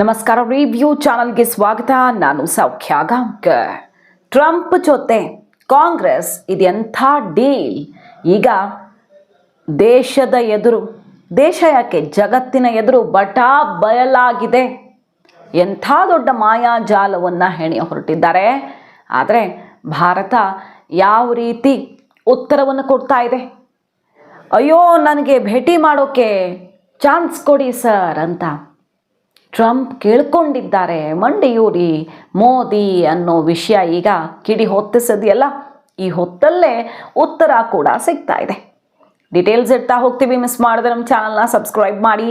ನಮಸ್ಕಾರ, ರಿವ್ಯೂ ಚಾನಲ್ಗೆ ಸ್ವಾಗತ. ನಾನು ಸೌಖ್ಯ ಗಾಂವ್ಕರ್. ಟ್ರಂಪ್ ಜೊತೆ ಕಾಂಗ್ರೆಸ್ ಇದೆಂಥ ಡೀಲ್? ಈಗ ದೇಶದ ಎದುರು, ದೇಶ ಯಾಕೆ ಜಗತ್ತಿನ ಎದುರು ಬಟಾ ಬಯಲಾಗಿದೆ. ಎಂಥ ದೊಡ್ಡ ಮಾಯಾಜಾಲವನ್ನು ಹೆಣೆ ಹೊರಟಿದ್ದಾರೆ. ಆದರೆ ಭಾರತ ಯಾವ ರೀತಿ ಉತ್ತರವನ್ನು ಕೊಡ್ತಾ ಇದೆ? ಅಯ್ಯೋ, ನನಗೆ ಭೇಟಿ ಮಾಡೋಕ್ಕೆ ಚಾನ್ಸ್ ಕೊಡಿ ಸರ್ ಅಂತ ಟ್ರಂಪ್ ಕೇಳ್ಕೊಂಡಿದ್ದಾರೆ. ಮಂಡಿಯೂರಿ ಮೋದಿ ಅನ್ನೋ ವಿಷಯ ಈಗ ಕಿಡಿ ಹೊತ್ತಿಸದೆಯಲ್ಲ, ಈ ಹೊತ್ತಲ್ಲೇ ಉತ್ತರ ಕೂಡ ಸಿಗ್ತಾ ಇದೆ. ಡೀಟೇಲ್ಸ್ ಇಡ್ತಾ ಹೋಗ್ತೀವಿ. ಮಿಸ್ ಮಾಡಿದ್ರೆ ನಮ್ಮ ಚಾನಲ್ನ ಸಬ್ಸ್ಕ್ರೈಬ್ ಮಾಡಿ,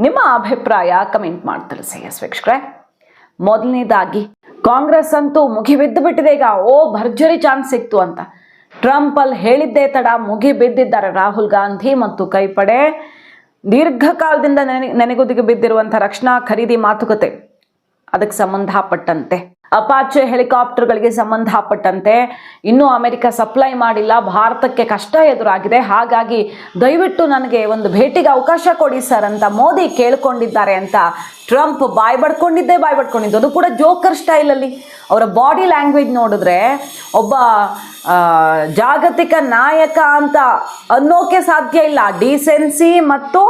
ನಿಮ್ಮ ಅಭಿಪ್ರಾಯ ಕಮೆಂಟ್ ಮಾಡಿ ತಿಳಿಸಿ. ವೀಕ್ಷಕರೇ, ಮೊದಲನೇದಾಗಿ ಕಾಂಗ್ರೆಸ್ ಅಂತೂ ಮುಗಿಬಿದ್ದು ಬಿಟ್ಟಿದೆ. ಈಗ ಭರ್ಜರಿ ಚಾನ್ಸ್ ಸಿಕ್ತು ಅಂತ ಟ್ರಂಪ್ ಅಲ್ಲಿ ಹೇಳಿದ್ದೇ ತಡ ಮುಗಿಬಿದ್ದಿದ್ದಾರೆ ರಾಹುಲ್ ಗಾಂಧಿ ಮತ್ತು ಕೈಪಡೆ. ದೀರ್ಘಕಾಲದಿಂದ ನೆನೆಗುದಿಗೆ ಬಿದ್ದಿರುವಂತಹ ರಕ್ಷಣಾ ಖರೀದಿ ಮಾತುಕತೆ, ಅದಕ್ಕೆ ಸಂಬಂಧಪಟ್ಟಂತೆ ಅಪಾಚೆ ಹೆಲಿಕಾಪ್ಟರ್ಗಳಿಗೆ ಸಂಬಂಧಪಟ್ಟಂತೆ ಇನ್ನೂ ಅಮೆರಿಕ ಸಪ್ಲೈ ಮಾಡಿಲ್ಲ, ಭಾರತಕ್ಕೆ ಕಷ್ಟ ಎದುರಾಗಿದೆ. ಹಾಗಾಗಿ ದಯವಿಟ್ಟು ನನಗೆ ಒಂದು ಭೇಟಿಗೆ ಅವಕಾಶ ಕೊಡಿ ಸರ್ ಅಂತ ಮೋದಿ ಕೇಳ್ಕೊಂಡಿದ್ದಾರೆ ಅಂತ ಟ್ರಂಪ್ ಬಾಯ್ ಬಡ್ಕೊಂಡಿದ್ದು, ಅದು ಕೂಡ ಜೋಕರ್ ಸ್ಟೈಲಲ್ಲಿ. ಅವರ ಬಾಡಿ ಲ್ಯಾಂಗ್ವೇಜ್ ನೋಡಿದ್ರೆ ಒಬ್ಬ ಜಾಗತಿಕ ನಾಯಕ ಅಂತ ಅನ್ನೋಕೆ ಸಾಧ್ಯ ಇಲ್ಲ. ಡಿಸೆನ್ಸಿ ಮತ್ತು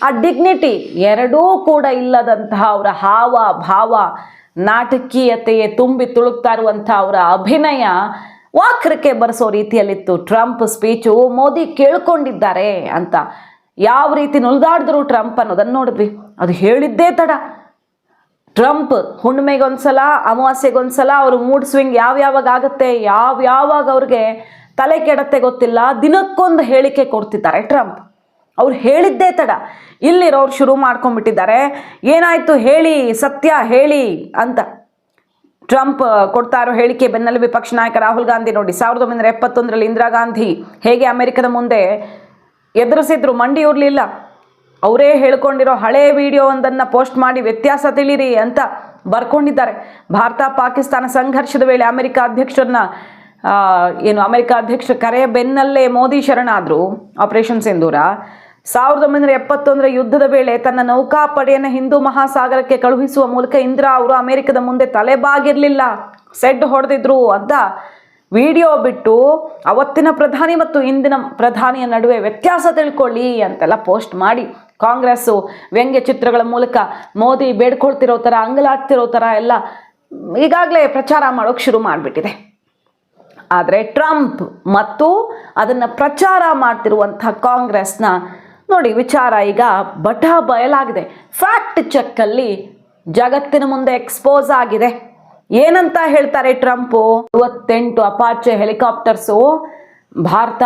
ಆ ಡಿಗ್ನಿಟಿ ಎರಡೂ ಕೂಡ ಇಲ್ಲದಂತಹ ಅವರ ಹಾವ ಭಾವ, ನಾಟಕೀಯತೆಯೇ ತುಂಬಿ ತುಳುಕ್ತಾ ಇರುವಂಥ ಅವರ ಅಭಿನಯ ವಾಕ್ರಕ್ಕೆ ಬರೆಸೋ ರೀತಿಯಲ್ಲಿತ್ತು ಟ್ರಂಪ್ ಸ್ಪೀಚು. ಮೋದಿ ಕೇಳ್ಕೊಂಡಿದ್ದಾರೆ ಅಂತ ಯಾವ ರೀತಿ ನುಲಿದಾಡಿದ್ರು ಟ್ರಂಪ್ ಅನ್ನೋದನ್ನು ನೋಡಿದ್ವಿ. ಅದು ಹೇಳಿದ್ದೇ ತಡ. ಟ್ರಂಪ್ ಹುಣ್ಣಿಮೆಗೊಂದ್ಸಲ, ಅಮಾವಾಸ್ಯೆಗೊಂದ್ಸಲ ಅವ್ರ ಮೂಡ್ ಸ್ವಿಂಗ್ ಯಾವ್ಯಾವಾಗ ಆಗುತ್ತೆ, ಯಾವ್ಯಾವಾಗ ಅವ್ರಿಗೆ ತಲೆ ಕೆಡತ್ತೆ ಗೊತ್ತಿಲ್ಲ, ದಿನಕ್ಕೊಂದು ಹೇಳಿಕೆ ಕೊಡ್ತಿದ್ದಾರೆ ಟ್ರಂಪ್. ಅವ್ರು ಹೇಳಿದ್ದೇ ತಡ ಇಲ್ಲಿರೋರು ಶುರು ಮಾಡ್ಕೊಂಡ್ಬಿಟ್ಟಿದ್ದಾರೆ. ಏನಾಯ್ತು ಹೇಳಿ, ಸತ್ಯ ಹೇಳಿ ಅಂತ ಟ್ರಂಪ್ ಕೊಡ್ತಾ ಇರೋ ಹೇಳಿಕೆ ಬೆನ್ನಲ್ಲೇ ವಿಪಕ್ಷ ನಾಯಕ ರಾಹುಲ್ ಗಾಂಧಿ ನೋಡಿ 1971ರಲ್ಲಿ ಇಂದಿರಾ ಗಾಂಧಿ ಹೇಗೆ ಅಮೆರಿಕದ ಮುಂದೆ ಎದುರಿಸಿದ್ರು, ಮಂಡಿ ಇರಲಿಲ್ಲ. ಅವರೇ ಹೇಳ್ಕೊಂಡಿರೋ ಹಳೆ ವಿಡಿಯೋ ಒಂದನ್ನು ಪೋಸ್ಟ್ ಮಾಡಿ ವ್ಯತ್ಯಾಸ ತಿಳಿರಿ ಅಂತ ಬರ್ಕೊಂಡಿದ್ದಾರೆ. ಭಾರತ ಪಾಕಿಸ್ತಾನ ಸಂಘರ್ಷದ ವೇಳೆ ಅಮೆರಿಕ ಅಧ್ಯಕ್ಷರ ಕರೆಯ ಬೆನ್ನಲ್ಲೇ ಮೋದಿ ಶರಣಾದ್ರು. ಆಪರೇಷನ್ ಸಿಂಧೂರ 1971ರ ಯುದ್ಧದ ವೇಳೆ ತನ್ನ ನೌಕಾಪಡೆಯನ್ನು ಹಿಂದೂ ಮಹಾಸಾಗರಕ್ಕೆ ಕಳುಹಿಸುವ ಮೂಲಕ ಇಂದಿರಾ ಅವರು ಅಮೆರಿಕದ ಮುಂದೆ ತಲೆಬಾಗಿರ್ಲಿಲ್ಲ, ಸೆಡ್ ಹೊಡೆದಿದ್ರು ಅಂತ ವಿಡಿಯೋ ಬಿಟ್ಟು ಅವತ್ತಿನ ಪ್ರಧಾನಿ ಮತ್ತು ಇಂದಿನ ಪ್ರಧಾನಿಯ ನಡುವೆ ವ್ಯತ್ಯಾಸ ತಿಳ್ಕೊಳ್ಳಿ ಅಂತೆಲ್ಲ ಪೋಸ್ಟ್ ಮಾಡಿ ಕಾಂಗ್ರೆಸ್ಸು ವ್ಯಂಗ್ಯ ಚಿತ್ರಗಳ ಮೂಲಕ ಮೋದಿ ಬೇಡ್ಕೊಳ್ತಿರೋ ಥರ, ಅಂಗಲಾಗ್ತಿರೋ ಥರ ಎಲ್ಲ ಈಗಾಗಲೇ ಪ್ರಚಾರ ಮಾಡೋಕ್ಕೆ ಶುರು ಮಾಡಿಬಿಟ್ಟಿದೆ. ಆದರೆ ಟ್ರಂಪ್ ಮತ್ತು ಅದನ್ನು ಪ್ರಚಾರ ಮಾಡ್ತಿರುವಂಥ ಕಾಂಗ್ರೆಸ್ನ ನೋಡಿ ವಿಚಾರ ಈಗ ಬಟಾ ಬಯಲಾಗಿದೆ. ಫ್ಯಾಕ್ಟ್ ಚೆಕ್ಕಲ್ಲಿ ಜಗತ್ತಿನ ಮುಂದೆ ಎಕ್ಸ್ಪೋಸ್ ಆಗಿದೆ. ಏನಂತ ಹೇಳ್ತಾರೆ ಟ್ರಂಪು? 58 ಅಪಾಚೆ ಹೆಲಿಕಾಪ್ಟರ್ಸು ಭಾರತ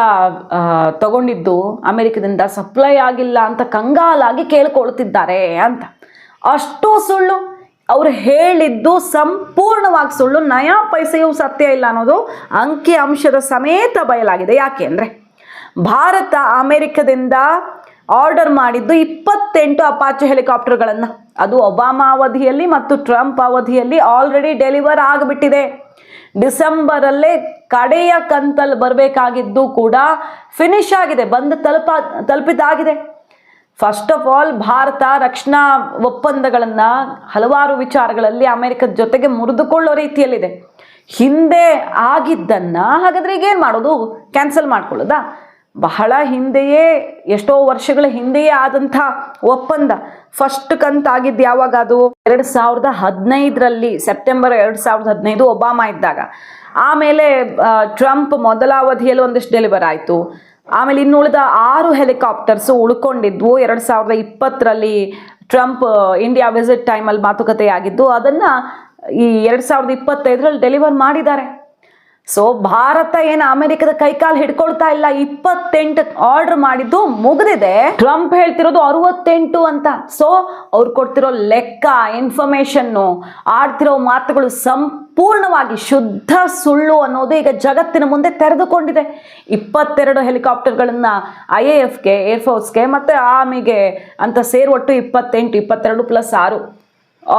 ತಗೊಂಡಿದ್ದು ಅಮೆರಿಕದಿಂದ ಸಪ್ಲೈ ಆಗಿಲ್ಲ ಅಂತ ಕಂಗಾಲಾಗಿ ಕೇಳ್ಕೊಳ್ತಿದ್ದಾರೆ ಅಂತ. ಅಷ್ಟು ಸುಳ್ಳು. ಅವ್ರು ಹೇಳಿದ್ದು ಸಂಪೂರ್ಣವಾಗಿ ಸುಳ್ಳು, ನಯಾ ಪೈಸೆಯೂ ಸತ್ಯ ಇಲ್ಲ ಅನ್ನೋದು ಅಂಕಿ ಅಂಶದ ಸಮೇತ ಬಯಲಾಗಿದೆ. ಯಾಕೆ ಅಂದರೆ ಭಾರತ ಅಮೆರಿಕದಿಂದ ಆರ್ಡರ್ ಮಾಡಿದ್ದು 28 ಅಪಾಚೆ ಹೆಲಿಕಾಪ್ಟರ್ಗಳನ್ನು. ಅದು ಒಬಾಮಾ ಅವಧಿಯಲ್ಲಿ ಮತ್ತು ಟ್ರಂಪ್ ಅವಧಿಯಲ್ಲಿ ಆಲ್ರೆಡಿ ಡೆಲಿವರ್ ಆಗಿಬಿಟ್ಟಿದೆ. ಡಿಸೆಂಬರಲ್ಲೇ ಕಡೆಯ ಕಂತಲ್ಲಿ ಬರಬೇಕಾಗಿದ್ದು ಕೂಡ ಫಿನಿಶ್ ಆಗಿದೆ, ಬಂದು ತಲುಪಿದಾಗಿದೆ. ಫಸ್ಟ್ ಆಫ್ ಆಲ್ ಭಾರತ ರಕ್ಷಣಾ ಒಪ್ಪಂದಗಳನ್ನು ಹಲವಾರು ವಿಚಾರಗಳಲ್ಲಿ ಅಮೆರಿಕದ ಜೊತೆಗೆ ಮುರಿದುಕೊಳ್ಳೋ ರೀತಿಯಲ್ಲಿದೆ. ಹಿಂದೆ ಆಗಿದ್ದನ್ನು ಹಾಗಾದ್ರೆ ಈಗೇನು ಮಾಡೋದು? ಕ್ಯಾನ್ಸಲ್ ಮಾಡ್ಕೊಳ್ಳೋದಾ? ಬಹಳ ಹಿಂದೆಯೇ, ಎಷ್ಟೋ ವರ್ಷಗಳ ಹಿಂದೆಯೇ ಆದಂಥ ಒಪ್ಪಂದ. ಫಸ್ಟ್ ಕಂತಾಗಿದ್ದು ಯಾವಾಗ? ಅದು 2015ರಲ್ಲಿ, ಸೆಪ್ಟೆಂಬರ್ 2015 ಒಬಾಮಾ ಇದ್ದಾಗ. ಆಮೇಲೆ ಟ್ರಂಪ್ ಮೊದಲ ಅವಧಿಯಲ್ಲಿ ಒಂದಿಷ್ಟು ಡೆಲಿವರ್ ಆಯಿತು. ಆಮೇಲೆ ಇನ್ನುಳಿದ 6 ಹೆಲಿಕಾಪ್ಟರ್ಸು ಉಳ್ಕೊಂಡಿದ್ವು. 2020ರಲ್ಲಿ ಟ್ರಂಪ್ ಇಂಡಿಯಾ ವಿಸಿಟ್ ಟೈಮಲ್ಲಿ ಮಾತುಕತೆ ಆಗಿದ್ದು, ಅದನ್ನು ಈ 2025ರಲ್ಲಿ ಡೆಲಿವರ್ ಮಾಡಿದ್ದಾರೆ. ಸೊ ಭಾರತ ಏನು ಅಮೆರಿಕದ ಕೈಕಾಲು ಹಿಡ್ಕೊಳ್ತಾ ಇಲ್ಲ. 28 ಆರ್ಡರ್ ಮಾಡಿದ್ದು ಮುಗಿದಿದೆ. ಟ್ರಂಪ್ ಹೇಳ್ತಿರೋದು 68 ಅಂತ. ಸೊ ಅವ್ರು ಕೊಡ್ತಿರೋ ಲೆಕ್ಕ, ಇನ್ಫಾರ್ಮೇಶನ್ನು, ಆಡ್ತಿರೋ ಮಾತುಗಳು ಸಂಪೂರ್ಣವಾಗಿ ಶುದ್ಧ ಸುಳ್ಳು ಅನ್ನೋದು ಈಗ ಜಗತ್ತಿನ ಮುಂದೆ ತೆರೆದುಕೊಂಡಿದೆ. 22 ಹೆಲಿಕಾಪ್ಟರ್ಗಳನ್ನು IAFಗೆ, ಏರ್ಫೋರ್ಸ್ಗೆ ಮತ್ತು ಆರ್ಮಿಗೆ ಅಂತ ಸೇರಿ ಒಟ್ಟು 28, 22 + 6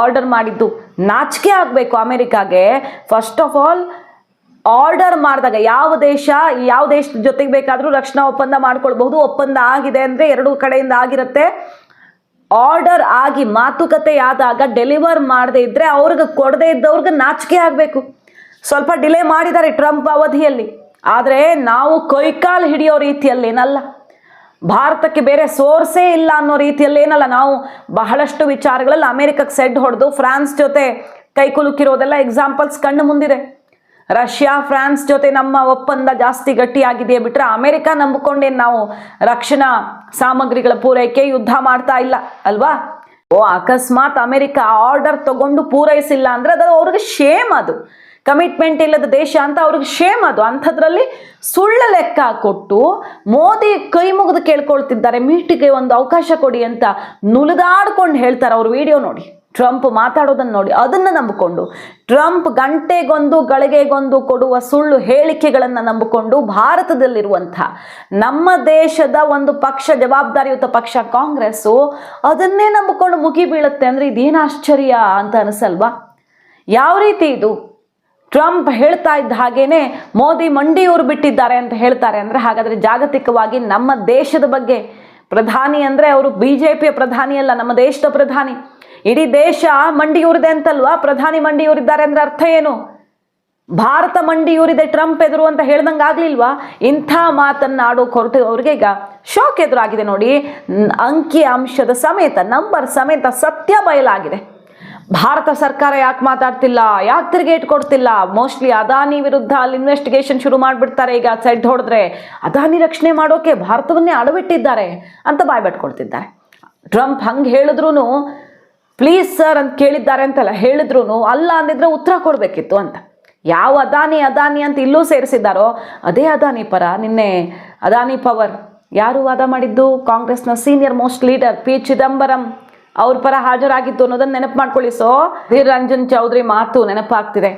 ಆರ್ಡರ್ ಮಾಡಿದ್ದು. ನಾಚಿಕೆ ಆಗಬೇಕು ಅಮೆರಿಕಾಗೆ. ಫಸ್ಟ್ ಆಫ್ ಆಲ್ ಆರ್ಡರ್ ಮಾಡಿದಾಗ ಯಾವ ದೇಶದ ಜೊತೆಗೆ ಬೇಕಾದರೂ ರಕ್ಷಣಾ ಒಪ್ಪಂದ ಮಾಡ್ಕೊಳ್ಬಹುದು. ಒಪ್ಪಂದ ಆಗಿದೆ ಅಂದರೆ ಎರಡೂ ಕಡೆಯಿಂದ ಆಗಿರುತ್ತೆ. ಆರ್ಡರ್ ಆಗಿ ಮಾತುಕತೆ ಆದಾಗ ಡೆಲಿವರ್ ಮಾಡದೇ ಇದ್ದರೆ ಅವ್ರಿಗೆ ಕೊಡದೇ ಇದ್ದವ್ರಿಗೆ ನಾಚಿಕೆ ಆಗಬೇಕು. ಸ್ವಲ್ಪ ಡಿಲೇ ಮಾಡಿದ್ದಾರೆ ಟ್ರಂಪ್ ಅವಧಿಯಲ್ಲಿ, ಆದರೆ ನಾವು ಕೈಕಾಲು ಹಿಡಿಯೋ ರೀತಿಯಲ್ಲೇನಲ್ಲ, ಭಾರತಕ್ಕೆ ಬೇರೆ ಸೋರ್ಸೇ ಇಲ್ಲ ಅನ್ನೋ ರೀತಿಯಲ್ಲಿ ಏನಲ್ಲ. ನಾವು ಬಹಳಷ್ಟು ವಿಚಾರಗಳಲ್ಲಿ ಅಮೆರಿಕಕ್ಕೆ ಸೆಡ್ ಹೊಡೆದು ಫ್ರಾನ್ಸ್ ಜೊತೆ ಕೈಕುಲುಕಿರೋದೆಲ್ಲ ಎಕ್ಸಾಂಪಲ್ಸ್ ಕಣ್ಣು ಮುಂದಿದೆ. ರಷ್ಯಾ ಫ್ರಾನ್ಸ್ ಜೊತೆ ನಮ್ಮ ಒಪ್ಪಂದ ಜಾಸ್ತಿ ಗಟ್ಟಿಯಾಗಿದೆಯೇ ಬಿಟ್ಟರೆ ಅಮೆರಿಕ ನಂಬಿಕೊಂಡೇನು ನಾವು ರಕ್ಷಣಾ ಸಾಮಗ್ರಿಗಳ ಪೂರೈಕೆ ಯುದ್ಧ ಮಾಡ್ತಾ ಇಲ್ಲ ಅಲ್ವಾ. ಅಕಸ್ಮಾತ್ ಅಮೆರಿಕ ಆರ್ಡರ್ ತಗೊಂಡು ಪೂರೈಸಿಲ್ಲ ಅಂದರೆ ಅದು ಅವ್ರಿಗೆ ಶೇಮ್, ಅದು ಕಮಿಟ್ಮೆಂಟ್ ಇಲ್ಲದ ದೇಶ ಅಂತ ಅವ್ರಿಗೆ ಶೇಮ್. ಅದು ಅಂಥದ್ರಲ್ಲಿ ಸುಳ್ಳು ಲೆಕ್ಕ ಕೊಟ್ಟು ಮೋದಿ ಕೈ ಮುಗಿದು ಕೇಳ್ಕೊಳ್ತಿದ್ದಾರೆ, ಮೀಟಿಗೆ ಒಂದು ಅವಕಾಶ ಕೊಡಿ ಅಂತ ನುಲಿದಾಡ್ಕೊಂಡು ಹೇಳ್ತಾರೆ. ಅವ್ರ ವಿಡಿಯೋ ನೋಡಿ, ಟ್ರಂಪ್ ಮಾತಾಡೋದನ್ನು ನೋಡಿ, ಅದನ್ನು ನಂಬಿಕೊಂಡು ಟ್ರಂಪ್ ಗಂಟೆಗೊಂದು ಗಳಿಗೆಗೊಂದು ಕೊಡುವ ಸುಳ್ಳು ಹೇಳಿಕೆಗಳನ್ನು ನಂಬಿಕೊಂಡು ಭಾರತದಲ್ಲಿರುವಂಥ ನಮ್ಮ ದೇಶದ ಒಂದು ಪಕ್ಷ, ಜವಾಬ್ದಾರಿಯುತ ಪಕ್ಷ ಕಾಂಗ್ರೆಸ್ಸು ಅದನ್ನೇ ನಂಬಿಕೊಂಡು ಮುಗಿ ಬೀಳುತ್ತೆ ಅಂದರೆ ಇದೇನು ಆಶ್ಚರ್ಯ ಅಂತ ಅನಿಸಲ್ವಾ? ಯಾವ ರೀತಿ ಇದು? ಟ್ರಂಪ್ ಹೇಳ್ತಾ ಇದ್ದ ಹಾಗೇನೆ ಮೋದಿ ಮಂಡಿಯೂರು ಬಿಟ್ಟಿದ್ದಾರೆ ಅಂತ ಹೇಳ್ತಾರೆ ಅಂದರೆ ಹಾಗಾದರೆ ಜಾಗತಿಕವಾಗಿ ನಮ್ಮ ದೇಶದ ಬಗ್ಗೆ ಪ್ರಧಾನಿ ಅಂದರೆ ಅವರು BJPಯ ಪ್ರಧಾನಿ ಅಲ್ಲ, ನಮ್ಮ ದೇಶದ ಪ್ರಧಾನಿ. ಇಡೀ ದೇಶ ಮಂಡಿಯೂರಿದೆ ಅಂತಲ್ವಾ? ಪ್ರಧಾನಿ ಮಂಡಿಯೂರಿದ್ದಾರೆ ಅಂದರೆ ಅರ್ಥ ಏನು? ಭಾರತ ಮಂಡಿಯೂರಿದೆ ಟ್ರಂಪ್ ಎದುರು ಅಂತ ಹೇಳ್ದಂಗೆ ಆಗ್ಲಿಲ್ವಾ? ಇಂಥ ಮಾತನ್ನು ಆಡೋಕೆ ಹೊರಟು ಅವ್ರಿಗೆ ಈಗ ಶಾಕ್ ಎದುರಾಗಿದೆ ನೋಡಿ. ಅಂಕಿ ಅಂಶದ ಸಮೇತ, ನಂಬರ್ ಸಮೇತ ಸತ್ಯ ಬಯಲಾಗಿದೆ. ಭಾರತ ಸರ್ಕಾರ ಯಾಕೆ ಮಾತಾಡ್ತಿಲ್ಲ, ಯಾಕೆ ತಿರುಗೇಟ್ ಕೊಡ್ತಿಲ್ಲ? ಮೋಸ್ಟ್ಲಿ ಅದಾನಿ ವಿರುದ್ಧ ಅಲ್ಲಿ ಇನ್ವೆಸ್ಟಿಗೇಷನ್ ಶುರು ಮಾಡಿಬಿಡ್ತಾರೆ ಈಗ ಸೆಡ್ ಹೊಡೆದ್ರೆ. ಅದಾನಿ ರಕ್ಷಣೆ ಮಾಡೋಕೆ ಭಾರತವನ್ನೇ ಅಡವಿಟ್ಟಿದ್ದಾರೆ ಅಂತ ಬಾಯ್ಬಿಟ್ಕೊಳ್ತಿದ್ದಾರೆ. ಟ್ರಂಪ್ ಹಂಗೆ ಹೇಳಿದ್ರು ಪ್ಲೀಸ್ ಸರ್ ಅಂತ ಕೇಳಿದ್ದಾರೆ ಅಂತಲ್ಲ, ಹೇಳಿದ್ರು ಅಲ್ಲ ಅಂದಿದ್ರೆ ಉತ್ತರ ಕೊಡಬೇಕಿತ್ತು ಅಂತ. ಯಾವ ಅದಾನಿ ಅಂತ ಇಲ್ಲೂ ಸೇರಿಸಿದ್ದಾರೋ ಅದೇ ಅದಾನಿ ಪರ ನಿನ್ನೆ ಅದಾನಿ ಪವರ್ ಯಾರು ವಾದ ಮಾಡಿದ್ದು? ಕಾಂಗ್ರೆಸ್ನ senior most leader P. Chidambaram ಅವ್ರ ಪರ ಹಾಜರಾಗಿತ್ತು ಅನ್ನೋದನ್ನು ನೆನಪು ಮಾಡ್ಕೊಳ್ಳಿ. ಅಧೀರ್ ರಂಜನ್ ಚೌಧರಿ ಮಾತು ನೆನಪಾಗ್ತಿದೆ.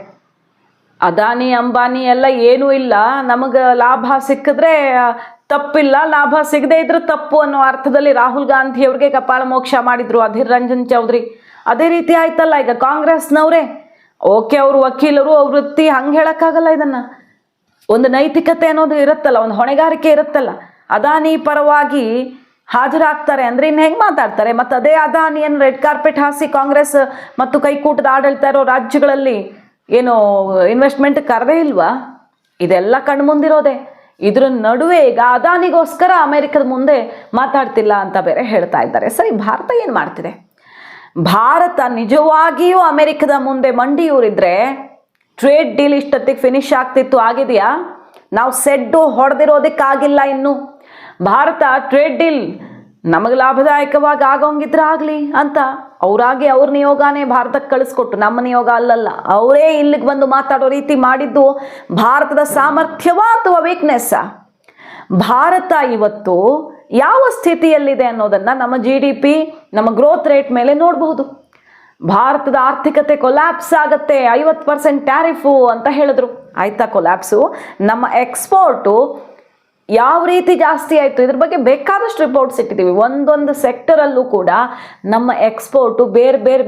ಅದಾನಿ ಅಂಬಾನಿ ಎಲ್ಲ ಏನೂ ಇಲ್ಲ, ನಮಗೆ ಲಾಭ ಸಿಕ್ಕಿದ್ರೆ ತಪ್ಪಿಲ್ಲ, ಲಾಭ ಸಿಗದೆ ಇದ್ರೆ ತಪ್ಪು ಅನ್ನೋ ಅರ್ಥದಲ್ಲಿ ರಾಹುಲ್ ಗಾಂಧಿ ಅವ್ರಿಗೆ ಕಪಾಳ ಮೋಕ್ಷ ಮಾಡಿದ್ರು ಅಧೀರ್ ರಂಜನ್ ಚೌಧರಿ. ಅದೇ ರೀತಿ ಆಯ್ತಲ್ಲ ಈಗ ಕಾಂಗ್ರೆಸ್ನವರೇ. ಓಕೆ, ಅವರು ವಕೀಲರು, ಅವ್ರ ವೃತ್ತಿ, ಹಂಗೆ ಹೇಳೋಕ್ಕಾಗಲ್ಲ. ಇದನ್ನು ಒಂದು ನೈತಿಕತೆ ಅನ್ನೋದು ಇರುತ್ತಲ್ಲ, ಒಂದು ಹೊಣೆಗಾರಿಕೆ ಇರುತ್ತಲ್ಲ. ಅದಾನಿ ಪರವಾಗಿ ಹಾಜರಾಗ್ತಾರೆ ಅಂದರೆ ಇನ್ನು ಹೆಂಗೆ ಮಾತಾಡ್ತಾರೆ? ಮತ್ತು ಅದೇ ಅದಾನಿಯನ್ನು ರೆಡ್ ಕಾರ್ಪೆಟ್ ಹಾಸಿ ಕಾಂಗ್ರೆಸ್ ಮತ್ತು ಕೈಕೂಟದ ಆಡಳಿತ ಇರೋ ರಾಜ್ಯಗಳಲ್ಲಿ ಏನು ಇನ್ವೆಸ್ಟ್ಮೆಂಟ್ ಕರೆದೇ ಇಲ್ವಾ? ಇದೆಲ್ಲ ಕಣ್ಮುಂದಿರೋದೆ. ಇದ್ರ ನಡುವೆ ಈಗ ಅದಾನಿಗೋಸ್ಕರ ಅಮೆರಿಕದ ಮುಂದೆ ಮಾತಾಡ್ತಿಲ್ಲ ಅಂತ ಬೇರೆ ಹೇಳ್ತಾ ಇದ್ದಾರೆ. ಸರಿ, ಭಾರತ ಏನು ಮಾಡ್ತಿದೆ? ಭಾರತ ನಿಜವಾಗಿಯೂ ಅಮೆರಿಕದ ಮುಂದೆ ಮಂಡಿಯೂರಿದ್ರೆ ಟ್ರೇಡ್ ಡೀಲ್ ಇಷ್ಟೊತ್ತಿಗೆ ಫಿನಿಶ್ ಆಗ್ತಿತ್ತು. ಆಗಿದೆಯಾ? ನಾವು ಸೆಡ್ಡು ಹೊಡೆದಿರೋದಕ್ಕಾಗಿಲ್ಲ ಇನ್ನು. ಭಾರತ ಟ್ರೇಡ್ ಡೀಲ್ ನಮಗೆ ಲಾಭದಾಯಕವಾಗಿ ಆಗೋಂಗಿದ್ರೆ ಆಗಲಿ ಅಂತ ಅವರಾಗಿ ಅವ್ರ ನಿಯೋಗನೇ ಭಾರತಕ್ಕೆ ಕಳಿಸ್ಕೊಟ್ಟು, ನಮ್ಮ ನಿಯೋಗ ಅಲ್ಲಲ್ಲ, ಅವರೇ ಇಲ್ಲಿಗೆ ಬಂದು ಮಾತಾಡೋ ರೀತಿ ಮಾಡಿದ್ದು ಭಾರತದ ಸಾಮರ್ಥ್ಯವಾ ಅಥವಾ ವೀಕ್ನೆಸ್ಸಾ? ಭಾರತ ಇವತ್ತು ಯಾವ ಸ್ಥಿತಿಯಲ್ಲಿದೆ ಅನ್ನೋದನ್ನು ನಮ್ಮ GDP, ನಮ್ಮ ಗ್ರೋತ್ ರೇಟ್ ಮೇಲೆ ನೋಡಬಹುದು. ಭಾರತದ ಆರ್ಥಿಕತೆ ಕೊಲ್ಯಾಪ್ಸ್ ಆಗುತ್ತೆ, 50% ಟ್ಯಾರಿಫು ಅಂತ ಹೇಳಿದ್ರು. ಆಯ್ತಾ ಕೊಲ್ಯಾಪ್ಸು? ನಮ್ಮ ಎಕ್ಸ್ಪೋರ್ಟು ಯಾವ ರೀತಿ ಜಾಸ್ತಿ ಆಯಿತು ಇದ್ರ ಬಗ್ಗೆ ಬೇಕಾದಷ್ಟು ರಿಪೋರ್ಟ್ಸ್ ಇಟ್ಟಿದ್ದೀವಿ. ಒಂದೊಂದು ಸೆಕ್ಟರಲ್ಲೂ ಕೂಡ ನಮ್ಮ ಎಕ್ಸ್ಪೋರ್ಟು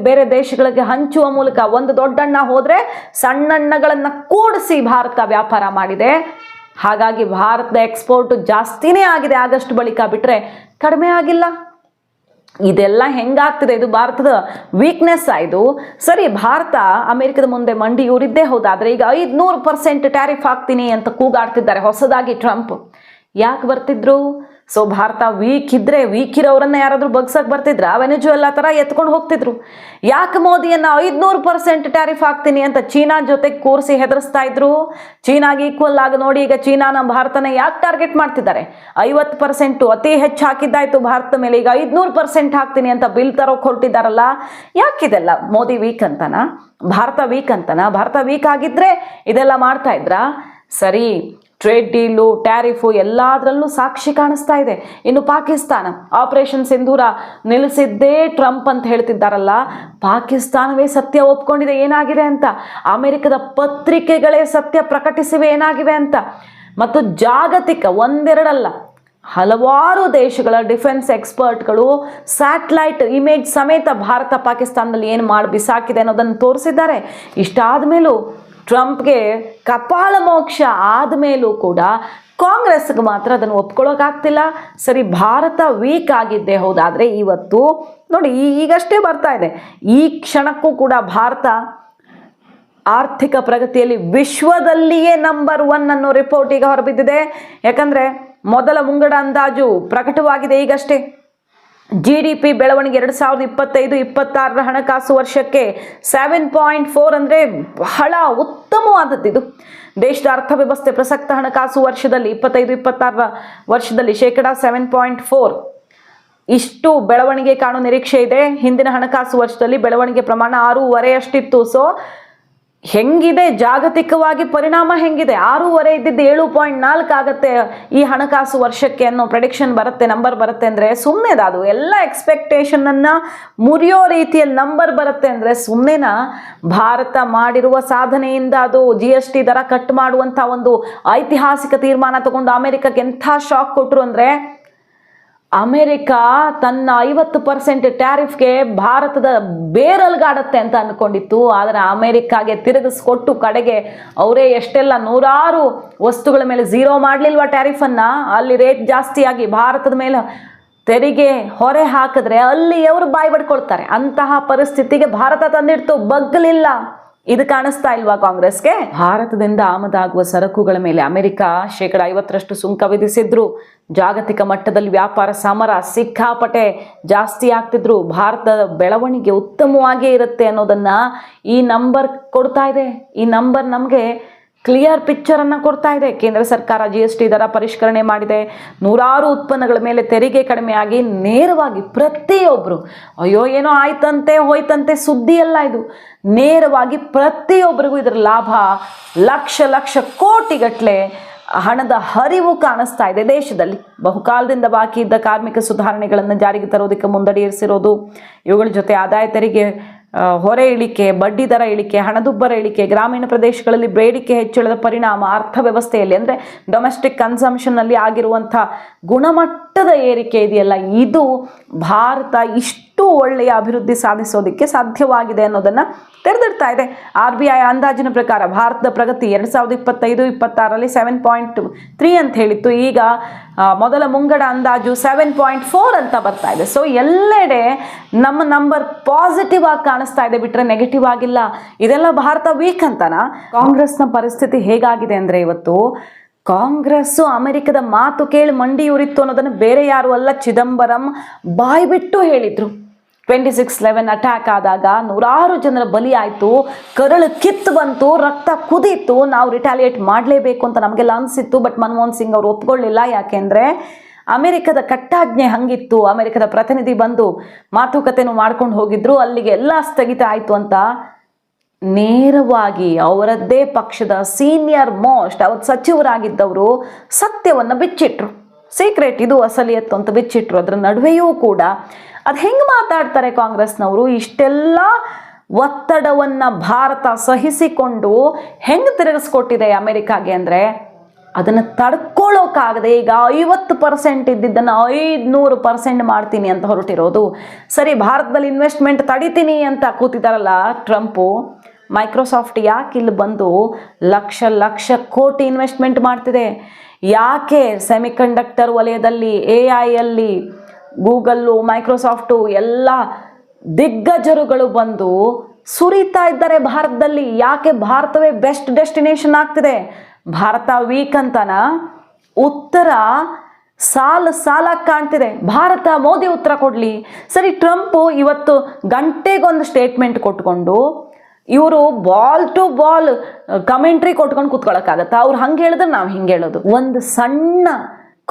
ಬೇರೆ ದೇಶಗಳಿಗೆ ಹಂಚುವ ಮೂಲಕ ಒಂದು ದೊಡ್ಡಣ್ಣ ಹೋದರೆ ಸಣ್ಣಣ್ಣಗಳನ್ನು ಕೂಡಿಸಿ ಭಾರತ ವ್ಯಾಪಾರ ಮಾಡಿದೆ. ಹಾಗಾಗಿ ಭಾರತದ ಎಕ್ಸ್ಪೋರ್ಟು ಜಾಸ್ತಿನೇ ಆಗಿದೆ ಆಗಸ್ಟ್ ಬಳಿಕ, ಬಿಟ್ಟರೆ ಕಡಿಮೆ ಆಗಿಲ್ಲ. ಇದೆಲ್ಲ ಹೆಂಗಾಗ್ತಿದೆ? ಇದು ಭಾರತದ ವೀಕ್ನೆಸ್ ಆಯಿತು. ಸರಿ, ಭಾರತ ಅಮೆರಿಕದ ಮುಂದೆ ಮಂಡಿಯೂರಿದ್ದೇ ಹೌದಾದರೆ ಈಗ 500% ಟ್ಯಾರಿಫ್ ಹಾಕ್ತೀನಿ ಅಂತ ಕೂಗಾಡ್ತಿದ್ದಾರೆ ಹೊಸದಾಗಿ ಟ್ರಂಪ್. ಯಾಕೆ ಬರ್ತಿದ್ರು? ಸೊ ಭಾರತ ವೀಕ್ ಇದ್ರೆ ವೀಕ್ ಇರೋರನ್ನ ಯಾರಾದರೂ ಬಗ್ಸಕ್ಕೆ ಬರ್ತಿದ್ರ? ವೆನೆಜುವೆಲಾ ಥರ ಎತ್ಕೊಂಡು ಹೋಗ್ತಿದ್ರು. ಯಾಕೆ ಮೋದಿಯನ್ನು 500% ಟ್ಯಾರಿಫ್ ಹಾಕ್ತೀನಿ ಅಂತ ಚೀನಾ ಜೊತೆ ಕೂರಿಸಿ ಹೆದರಿಸ್ತಾ ಇದ್ರು? ಚೀನಾಗೆ ಈಕ್ವಲ್ ಆಗಿ ನೋಡಿ ಈಗ ಚೀನಾನ ಭಾರತನ ಯಾಕೆ ಟಾರ್ಗೆಟ್ ಮಾಡ್ತಿದ್ದಾರೆ? 50% ಅತಿ ಹೆಚ್ಚು ಹಾಕಿದ್ದಾಯ್ತು ಭಾರತದ ಮೇಲೆ, ಈಗ 500% ಹಾಕ್ತೀನಿ ಅಂತ ಬಿಲ್ ತರೋಕೆ ಹೊರಟಿದ್ದಾರಲ್ಲ. ಯಾಕಿದೆಲ್ಲ? ಮೋದಿ ವೀಕ್ ಅಂತನಾ? ಭಾರತ ವೀಕ್ ಅಂತನಾ? ಭಾರತ ವೀಕ್ ಆಗಿದ್ರೆ ಇದೆಲ್ಲ ಮಾಡ್ತಾ ಇದ್ರಾ? ಸರಿ, ಟ್ರೇಡ್ ಡೀಲು, ಟ್ಯಾರಿಫು ಎಲ್ಲದರಲ್ಲೂ ಸಾಕ್ಷಿ ಕಾಣಿಸ್ತಾ ಇದೆ. ಇನ್ನು ಪಾಕಿಸ್ತಾನ ಆಪರೇಷನ್ ಸಿಂಧೂರ ನಿಲ್ಲಿಸಿದ್ದೇ ಟ್ರಂಪ್ ಅಂತ ಹೇಳ್ತಿದ್ದಾರಲ್ಲ, ಪಾಕಿಸ್ತಾನವೇ ಸತ್ಯ ಒಪ್ಕೊಂಡಿದೆ ಏನಾಗಿದೆ ಅಂತ. ಅಮೆರಿಕದ ಪತ್ರಿಕೆಗಳೇ ಸತ್ಯ ಪ್ರಕಟಿಸಿವೆ ಏನಾಗಿವೆ ಅಂತ. ಮತ್ತು ಜಾಗತಿಕ ಒಂದೆರಡಲ್ಲ ಹಲವಾರು ದೇಶಗಳ ಡಿಫೆನ್ಸ್ ಎಕ್ಸ್ಪರ್ಟ್ಗಳು ಸ್ಯಾಟಲೈಟ್ ಇಮೇಜ್ ಸಮೇತ ಭಾರತ ಪಾಕಿಸ್ತಾನದಲ್ಲಿ ಏನು ಮಾಡಿ ಬಿಸಾಕಿದೆ ಅನ್ನೋದನ್ನು ತೋರಿಸಿದ್ದಾರೆ. ಇಷ್ಟಾದ ಮೇಲೂ ಟ್ರಂಪ್ಗೆ ಕಪಾಳ ಮೋಕ್ಷ ಆದಮೇಲೂ ಕೂಡ ಕಾಂಗ್ರೆಸ್ಗೆ ಮಾತ್ರ ಅದನ್ನು ಒಪ್ಕೊಳ್ಳೋಕ್ಕಾಗ್ತಿಲ್ಲ. ಸರಿ, ಭಾರತ ವೀಕ್ ಆಗಿದ್ದೆ ಹೌದಾದರೆ ಇವತ್ತು ನೋಡಿ ಈಗಷ್ಟೇ ಬರ್ತಾ ಇದೆ, ಈ ಕ್ಷಣಕ್ಕೂ ಕೂಡ ಭಾರತ ಆರ್ಥಿಕ ಪ್ರಗತಿಯಲ್ಲಿ ವಿಶ್ವದಲ್ಲಿಯೇ ನಂಬರ್ 1 ಅನ್ನೋ ರಿಪೋರ್ಟ್ ಈಗ ಹೊರಬಿದ್ದಿದೆ. ಯಾಕಂದರೆ ಮೊದಲ ಮುಂಗಡ ಅಂದಾಜು ಪ್ರಕಟವಾಗಿದೆ ಈಗಷ್ಟೇ. GDP ಬೆಳವಣಿಗೆ 2025-26 ಹಣಕಾಸು ವರ್ಷಕ್ಕೆ 7.4 ಅಂದರೆ ಬಹಳ ಉತ್ತಮವಾದದ್ದು. ಇದು ದೇಶದ ಅರ್ಥವ್ಯವಸ್ಥೆ ಪ್ರಸಕ್ತ ಹಣಕಾಸು ವರ್ಷದಲ್ಲಿ 25-26 ವರ್ಷದಲ್ಲಿ 7.4 ಇಷ್ಟು ಬೆಳವಣಿಗೆ ಕಾಣೋ ನಿರೀಕ್ಷೆ ಇದೆ. ಹಿಂದಿನ ಹಣಕಾಸು ವರ್ಷದಲ್ಲಿ ಬೆಳವಣಿಗೆ ಪ್ರಮಾಣ 6.5 ಅಷ್ಟಿತ್ತು. ಸೊ ಹೆಂಗಿದೆ ಜಾಗತಿಕವಾಗಿ ಪರಿಣಾಮ ಹೆಂಗಿದೆ, 6.5 ಇದ್ದಿದ್ದು 7.4 ಆಗುತ್ತೆ ಈ ಹಣಕಾಸು ವರ್ಷಕ್ಕೆ ಅನ್ನೋ ಪ್ರೆಡಿಕ್ಷನ್ ಬರುತ್ತೆ, ನಂಬರ್ ಬರುತ್ತೆ ಅಂದರೆ ಸುಮ್ಮನೆ ಅದು ಎಲ್ಲ ಎಕ್ಸ್ಪೆಕ್ಟೇಷನನ್ನು ಮುರಿಯೋ ರೀತಿಯಲ್ಲಿ ನಂಬರ್ ಬರುತ್ತೆ ಅಂದರೆ ಸುಮ್ಮನೆನಾ? ಭಾರತ ಮಾಡಿರುವ ಸಾಧನೆಯಿಂದ ಅದು GST ದರ ಕಟ್ ಮಾಡುವಂಥ ಒಂದು ಐತಿಹಾಸಿಕ ತೀರ್ಮಾನ ತಗೊಂಡು ಅಮೆರಿಕಕ್ಕೆ ಎಂಥ ಶಾಕ್ ಕೊಟ್ಟರು ಅಂದರೆ, ಅಮೆರಿಕ ತನ್ನ 50% ಟ್ಯಾರಿಫ್ಗೆ ಭಾರತದ ಬೇರಲ್ಗಾಡತ್ತೆ ಅಂತ ಅಂದ್ಕೊಂಡಿತ್ತು. ಆದರೆ ಅಮೆರಿಕಾಗೆ ತಿರುಗಿಸ್ಕೊಟ್ಟು ಕಡೆಗೆ ಅವರೇ ಎಷ್ಟೆಲ್ಲ ನೂರಾರು ವಸ್ತುಗಳ ಮೇಲೆ 0 ಮಾಡಲಿಲ್ವ ಟ್ಯಾರಿಫನ್ನು, ಅಲ್ಲಿ ರೇಟ್ ಜಾಸ್ತಿಯಾಗಿ ಭಾರತದ ಮೇಲೆ ತೆರಿಗೆ ಹೊರೆ ಹಾಕಿದ್ರೆ ಅಲ್ಲಿ ಅವರು ಬಾಯಿ ಬಡ್ಕೊಳ್ತಾರೆ. ಅಂತಹ ಪರಿಸ್ಥಿತಿಗೆ ಭಾರತ ತಂದಿಡ್ತು, ಬಗ್ಗಲಿಲ್ಲ. ಇದು ಕಾಣಿಸ್ತಾ ಇಲ್ವಾ ಕಾಂಗ್ರೆಸ್ಗೆ? ಭಾರತದಿಂದ ಆಮದಾಗುವ ಸರಕುಗಳ ಮೇಲೆ ಅಮೆರಿಕ 50% ಸುಂಕ ವಿಧಿಸಿದ್ರು. ಜಾಗತಿಕ ಮಟ್ಟದಲ್ಲಿ ವ್ಯಾಪಾರ ಸಮರ ಸಿಕ್ಕಾಪಟ್ಟೆ ಜಾಸ್ತಿ ಆಗ್ತಿದ್ರು. ಭಾರತದ ಬೆಳವಣಿಗೆ ಉತ್ತಮವಾಗೇ ಇರುತ್ತೆ ಅನ್ನೋದನ್ನ ಈ ನಂಬರ್ ಕೊಡ್ತಾ ಇದೆ. ಈ ನಂಬರ್ ನಮಗೆ ಕ್ಲಿಯರ್ ಪಿಕ್ಚರನ್ನು ಕೊಡ್ತಾ ಇದೆ. ಕೇಂದ್ರ ಸರ್ಕಾರ GST ದರ ಪರಿಷ್ಕರಣೆ ಮಾಡಿದೆ. ನೂರಾರು ಉತ್ಪನ್ನಗಳ ಮೇಲೆ ತೆರಿಗೆ ಕಡಿಮೆಯಾಗಿ ನೇರವಾಗಿ ಪ್ರತಿಯೊಬ್ಬರು, ಅಯ್ಯೋ ಏನೋ ಆಯ್ತಂತೆ ಹೋಯ್ತಂತೆ ಸುದ್ದಿ ಅಲ್ಲ ಇದು, ನೇರವಾಗಿ ಪ್ರತಿಯೊಬ್ಬರಿಗೂ ಇದರ ಲಾಭ ಲಕ್ಷ ಲಕ್ಷ ಕೋಟಿಗಟ್ಟಲೆ ಹಣದ ಹರಿವು ಕಾಣಿಸ್ತಾ ಇದೆ ದೇಶದಲ್ಲಿ. ಬಹುಕಾಲದಿಂದ ಬಾಕಿ ಇದ್ದ ಕಾರ್ಮಿಕ ಸುಧಾರಣೆಗಳನ್ನು ಜಾರಿಗೆ ತರೋದಕ್ಕೆ ಮುಂದಡಿ ಇರಿಸಿರೋದು, ಇವುಗಳ ಜೊತೆ ಆದಾಯ ತೆರಿಗೆ ಹೊರೆ ಇಳಿಕೆ, ಬಡ್ಡಿ ದರ ಇಳಿಕೆ, ಹಣದುಬ್ಬರ ಇಳಿಕೆ, ಗ್ರಾಮೀಣ ಪ್ರದೇಶಗಳಲ್ಲಿ ಬೇಡಿಕೆ ಹೆಚ್ಚಳದ ಪರಿಣಾಮ ಅರ್ಥವ್ಯವಸ್ಥೆಯಲ್ಲಿ ಅಂದರೆ ಡೊಮೆಸ್ಟಿಕ್ ಕನ್ಸಂಪ್ಷನ್ನಲ್ಲಿ ಆಗಿರುವಂಥ ಗುಣಮಟ್ಟದ ಏರಿಕೆ ಇದೆಯಲ್ಲ, ಇದು ಭಾರತ ಇಷ್ಟು ಒಳ್ಳೆಯ ಅಭಿವೃದ್ಧಿ ಸಾಧಿಸೋದಕ್ಕೆ ಸಾಧ್ಯವಾಗಿದೆ ಅನ್ನೋದನ್ನು ತೆರೆದಿಡ್ತಾ ಇದೆ. RBI ಅಂದಾಜಿನ ಪ್ರಕಾರ ಭಾರತದ ಪ್ರಗತಿ 2025-26ರಲ್ಲಿ 7.3 ಅಂತ ಹೇಳಿತ್ತು. ಈಗ ಮೊದಲ ಮುಂಗಡ ಅಂದಾಜು 7.4 ಅಂತ ಬರ್ತಾ ಇದೆ. ಸೊ ಎಲ್ಲೆಡೆ ನಮ್ಮ ನಂಬರ್ ಪಾಸಿಟಿವ್ ಆಗಿ ಕಾಣಿಸ್ತಾ ಇದೆ, ಬಿಟ್ಟರೆ ನೆಗೆಟಿವ್ ಆಗಿಲ್ಲ. ಇದೆಲ್ಲ ಭಾರತ ವೀಕ್ ಅಂತನಾ? ಕಾಂಗ್ರೆಸ್ನ ಪರಿಸ್ಥಿತಿ ಹೇಗಾಗಿದೆ ಅಂದರೆ ಇವತ್ತು ಕಾಂಗ್ರೆಸ್ಸು ಅಮೆರಿಕದ ಮಾತು ಕೇಳಿ ಮಂಡಿ ಉರಿತ್ತು ಅನ್ನೋದನ್ನು ಬೇರೆ ಯಾರು ಅಲ್ಲ, ಚಿದಂಬರಂ ಬಾಯ್ಬಿಟ್ಟು ಹೇಳಿದ್ರು. 26/11 ಅಟ್ಯಾಕ್ ಆದಾಗ ನೂರಾರು ಜನರ ಬಲಿ ಆಯಿತು, ಕರಳು ಕಿತ್ತು ಬಂತು, ರಕ್ತ ಕುದೀತು, ನಾವು ರಿಟಾಲಿಯೇಟ್ ಮಾಡಲೇಬೇಕು ಅಂತ ನಮಗೆಲ್ಲ ಅನಿಸಿತ್ತು. ಬಟ್ ಮನಮೋಹನ್ ಸಿಂಗ್ ಅವರು ಒಪ್ಕೊಳ್ಳಿಲ್ಲ. ಯಾಕೆಂದರೆ ಅಮೆರಿಕದ ಕಟ್ಟಾಜ್ಞೆ ಹಂಗಿತ್ತು. ಅಮೆರಿಕದ ಪ್ರತಿನಿಧಿ ಬಂದು ಮಾತುಕತೆನೂ ಮಾಡ್ಕೊಂಡು ಹೋಗಿದ್ರು, ಅಲ್ಲಿಗೆ ಎಲ್ಲ ಸ್ಥಗಿತ ಆಯಿತು ಅಂತ ನೇರವಾಗಿ ಅವರದ್ದೇ ಪಕ್ಷದ ಸೀನಿಯರ್ ಮೋಸ್ಟ್ ಅವತ್ತು ಸಚಿವರಾಗಿದ್ದವರು ಸತ್ಯವನ್ನು ಬಿಚ್ಚಿಟ್ರು. ಸೀಕ್ರೆಟ್ ಇದು ಅಸಲಿಯತ್ತು ಅಂತ ಬಿಚ್ಚಿಟ್ರು. ಅದರ ನಡುವೆಯೂ ಕೂಡ ಅದು ಹೆಂಗೆ ಮಾತಾಡ್ತಾರೆ ಕಾಂಗ್ರೆಸ್ನವರು? ಇಷ್ಟೆಲ್ಲ ಒತ್ತಡವನ್ನು ಭಾರತ ಸಹಿಸಿಕೊಂಡು ಹೆಂಗೆ ತಿರುಗಿಸ್ಕೊಟ್ಟಿದೆ ಅಮೆರಿಕಾಗೆ ಅಂದರೆ ಅದನ್ನು ತಡ್ಕೊಳ್ಳೋಕ್ಕಾಗದೆ ಈಗ 50% ಇದ್ದಿದ್ದನ್ನು 500% ಮಾಡ್ತೀನಿ ಅಂತ ಹೊರಟಿರೋದು. ಸರಿ, ಭಾರತದಲ್ಲಿ ಇನ್ವೆಸ್ಟ್ಮೆಂಟ್ ತಡಿತೀನಿ ಅಂತ ಕೂತಿದ್ದಾರಲ್ಲ ಟ್ರಂಪು, ಮೈಕ್ರೋಸಾಫ್ಟ್ ಯಾಕೆ ಇಲ್ಲಿ ಬಂದು ಲಕ್ಷ ಲಕ್ಷ ಕೋಟಿ ಇನ್ವೆಸ್ಟ್ಮೆಂಟ್ ಮಾಡ್ತಿದೆ? ಯಾಕೆ ಸೆಮಿಕಂಡಕ್ಟರ್ ವಲಯದಲ್ಲಿ, AI ಗೂಗಲ್ಲು, ಮೈಕ್ರೋಸಾಫ್ಟು ಎಲ್ಲ ದಿಗ್ಗಜರುಗಳು ಬಂದು ಸುರಿತಾ ಇದ್ದಾರೆ ಭಾರತದಲ್ಲಿ? ಯಾಕೆ ಭಾರತವೇ ಬೆಸ್ಟ್ ಡೆಸ್ಟಿನೇಷನ್ ಆಗ್ತಿದೆ? ಭಾರತ ವೀಕ್ ಅಂತನ? ಉತ್ತರ ಸಾಲ ಕಾಣ್ತಿದೆ. ಭಾರತ ಮೋದಿ ಉತ್ತರ ಕೊಡಲಿ. ಸರಿ, ಟ್ರಂಪು ಇವತ್ತು ಗಂಟೆಗೊಂದು ಸ್ಟೇಟ್ಮೆಂಟ್ ಕೊಟ್ಕೊಂಡು ಇವರು ಬಾಲ್ ಟು ಬಾಲ್ ಕಮೆಂಟ್ರಿ ಕೊಟ್ಕೊಂಡು ಕೂತ್ಕೊಳ್ಳೋಕ್ಕಾಗತ್ತಾ? ಅವ್ರು ಹಂಗೆ ಹೇಳಿದ್ರೆ ನಾವು ಹಿಂಗೆ ಹೇಳೋದು. ಒಂದು ಸಣ್ಣ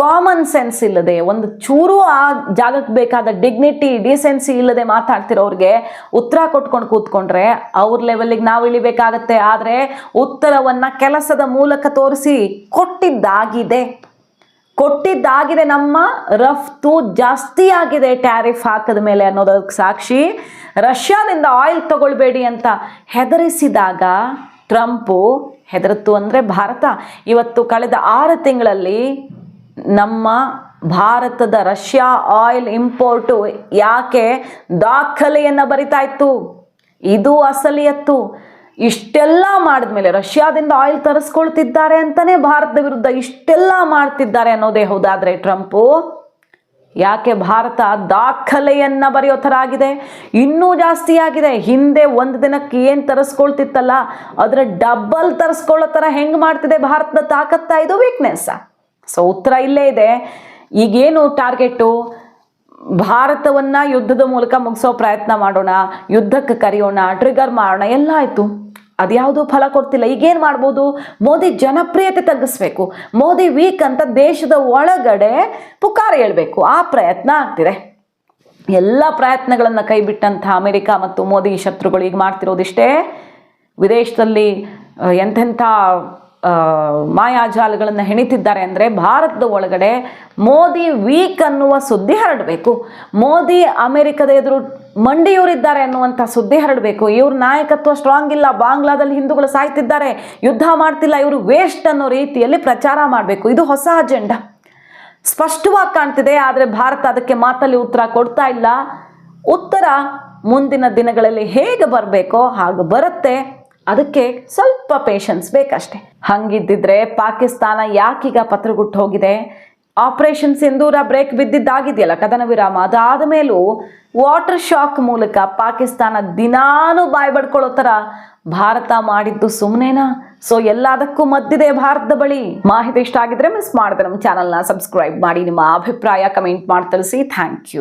ಕಾಮನ್ ಸೆನ್ಸ್ ಇಲ್ಲದೆ, ಒಂದು ಚೂರು ಆ ಜಾಗಕ್ಕೆ ಬೇಕಾದ ಡಿಗ್ನಿಟಿ ಡಿಸೆನ್ಸಿ ಇಲ್ಲದೆ ಮಾತಾಡ್ತಿರೋರಿಗೆ ಉತ್ತರ ಕೊಟ್ಕೊಂಡು ಕೂತ್ಕೊಂಡ್ರೆ ಅವ್ರ ಲೆವೆಲ್ಲಿಗೆ ನಾವು ಇಳಿಬೇಕಾಗತ್ತೆ. ಆದರೆ ಉತ್ತರವನ್ನು ಕೆಲಸದ ಮೂಲಕ ತೋರಿಸಿ ಕೊಟ್ಟಿದ್ದಾಗಿದೆ. ನಮ್ಮ ರಫ್ತು ಜಾಸ್ತಿ ಆಗಿದೆ ಟ್ಯಾರಿಫ್ ಹಾಕಿದ ಮೇಲೆ ಅನ್ನೋದಕ್ಕೆ ಸಾಕ್ಷಿ. ರಷ್ಯಾದಿಂದ ಆಯಿಲ್ ತಗೊಳ್ಬೇಡಿ ಅಂತ ಹೆದರಿಸಿದಾಗ ಟ್ರಂಪು, ಹೆದರತ್ತು ಅಂದರೆ ಭಾರತ, ಇವತ್ತು ಕಳೆದ 6 ತಿಂಗಳಲ್ಲಿ ನಮ್ಮ ಭಾರತದ ರಷ್ಯಾ ಆಯಿಲ್ ಇಂಪೋರ್ಟು ಯಾಕೆ ದಾಖಲೆಯನ್ನು ಬರಿತಾ ಇತ್ತು? ಇದು ಅಸಲಿಯತ್ತು. ಇಷ್ಟೆಲ್ಲ ಮಾಡಿದ್ಮೇಲೆ ರಷ್ಯಾದಿಂದ ಆಯಿಲ್ ತರಿಸ್ಕೊಳ್ತಿದ್ದಾರೆ ಅಂತಾನೆ ಭಾರತದ ವಿರುದ್ಧ ಇಷ್ಟೆಲ್ಲ ಮಾಡ್ತಿದ್ದಾರೆ ಅನ್ನೋದೇ ಹೌದಾದ್ರೆ ಟ್ರಂಪು, ಯಾಕೆ ಭಾರತ ದಾಖಲೆಯನ್ನ ಬರೆಯೋ ಥರ ಆಗಿದೆ? ಇನ್ನೂ ಜಾಸ್ತಿ ಆಗಿದೆ. ಹಿಂದೆ ಒಂದು ದಿನಕ್ಕೆ ಏನು ತರಿಸ್ಕೊಳ್ತಿತ್ತಲ್ಲ ಅದರ ಡಬಲ್ ತರಿಸ್ಕೊಳ್ಳೋ ಥರ ಹೆಂಗೆ ಮಾಡ್ತಿದೆ ಭಾರತದ ತಾಕತ್ತ? ಇದು ವೀಕ್ನೆಸ್. ಸೊ ಉತ್ತರ ಇಲ್ಲೇ ಇದೆ. ಈಗೇನು ಟಾರ್ಗೆಟು? ಭಾರತವನ್ನ ಯುದ್ಧದ ಮೂಲಕ ಮುಗಿಸೋ ಪ್ರಯತ್ನ ಮಾಡೋಣ, ಯುದ್ಧಕ್ಕೆ ಕರೆಯೋಣ, ಟ್ರಿಗರ್ ಮಾಡೋಣ, ಎಲ್ಲ ಆಯಿತು. ಅದ್ಯಾವುದೂ ಫಲ ಕೊಡ್ತಿಲ್ಲ. ಈಗೇನು ಮಾಡ್ಬೋದು? ಮೋದಿ ಜನಪ್ರಿಯತೆ ತಗ್ಗಿಸ್ಬೇಕು, ಮೋದಿ ವೀಕ್ ಅಂತ ದೇಶದ ಒಳಗಡೆ ಪುಕಾರ ಹೇಳ್ಬೇಕು. ಆ ಪ್ರಯತ್ನ ಆಗ್ತಿದೆ. ಎಲ್ಲ ಪ್ರಯತ್ನಗಳನ್ನು ಕೈಬಿಟ್ಟಂಥ ಅಮೆರಿಕ ಮತ್ತು ಮೋದಿ ಶತ್ರುಗಳು ಈಗ ಮಾಡ್ತಿರೋದಿಷ್ಟೇ. ವಿದೇಶದಲ್ಲಿ ಎಂಥೆಂಥ ಮಾಯಾಜಾಲಗಳನ್ನು ಹೆಣಿತಿದ್ದಾರೆ ಅಂದರೆ ಭಾರತದ ಒಳಗಡೆ ಮೋದಿ ವೀಕ್ ಅನ್ನುವ ಸುದ್ದಿ ಹರಡಬೇಕು, ಮೋದಿ ಅಮೆರಿಕದ ಎದುರು ಮಂಡಿಯೂರಿದ್ದಾರೆ ಅನ್ನುವಂಥ ಸುದ್ದಿ ಹರಡಬೇಕು. ಇವ್ರ ನಾಯಕತ್ವ ಸ್ಟ್ರಾಂಗ್ ಇಲ್ಲ, ಬಾಂಗ್ಲಾದಲ್ಲಿ ಹಿಂದೂಗಳು ಸಾಯ್ತಿದ್ದಾರೆ, ಯುದ್ಧ ಮಾಡ್ತಿಲ್ಲ, ಇವರು ವೇಸ್ಟ್ ಅನ್ನೋ ರೀತಿಯಲ್ಲಿ ಪ್ರಚಾರ ಮಾಡಬೇಕು. ಇದು ಹೊಸ ಅಜೆಂಡಾ ಸ್ಪಷ್ಟವಾಗಿ ಕಾಣ್ತಿದೆ. ಆದರೆ ಭಾರತ ಅದಕ್ಕೆ ಮಾತಲ್ಲಿ ಉತ್ತರ ಕೊಡ್ತಾ ಇಲ್ಲ. ಉತ್ತರ ಮುಂದಿನ ದಿನಗಳಲ್ಲಿ ಹೇಗೆ ಬರಬೇಕೋ ಹಾಗೆ ಬರುತ್ತೆ. ಅದಕ್ಕೆ ಸ್ವಲ್ಪ ಪೇಷನ್ಸ್ ಬೇಕಷ್ಟೆ. ಹಂಗಿದ್ದಿದ್ರೆ ಪಾಕಿಸ್ತಾನ ಯಾಕೀಗ ಪತ್ರಗುಟ್ಟು ಹೋಗಿದೆ? ಆಪರೇಷನ್ ಸಿಂಧೂರ ಬ್ರೇಕ್ ಬಿದ್ದಿದ್ದಾಗಿದೆಯಲ್ಲ, ಕದನ ವಿರಾಮ, ಅದಾದ ಮೇಲೂ ವಾಟರ್ ಶಾಕ್ ಮೂಲಕ ಪಾಕಿಸ್ತಾನ ದಿನಾನು ಬಾಯ್ ಬಡ್ಕೊಳ್ಳೋ ಥರ ಭಾರತ ಮಾಡಿದ್ದು ಸುಮ್ಮನೆನಾ? ಸೊ ಎಲ್ಲದಕ್ಕೂ ಮದ್ದಿದೆ ಭಾರತದ ಬಳಿ. ಮಾಹಿತಿ ಇಷ್ಟ ಆಗಿದ್ರೆ ಮಿಸ್ ಮಾಡಿದ್ರೆ ನಮ್ಮ ಚಾನಲ್ನ ಸಬ್ಸ್ಕ್ರೈಬ್ ಮಾಡಿ. ನಿಮ್ಮ ಅಭಿಪ್ರಾಯ ಕಮೆಂಟ್ ಮಾಡಿ ತಿಳಿಸಿ. Thank you.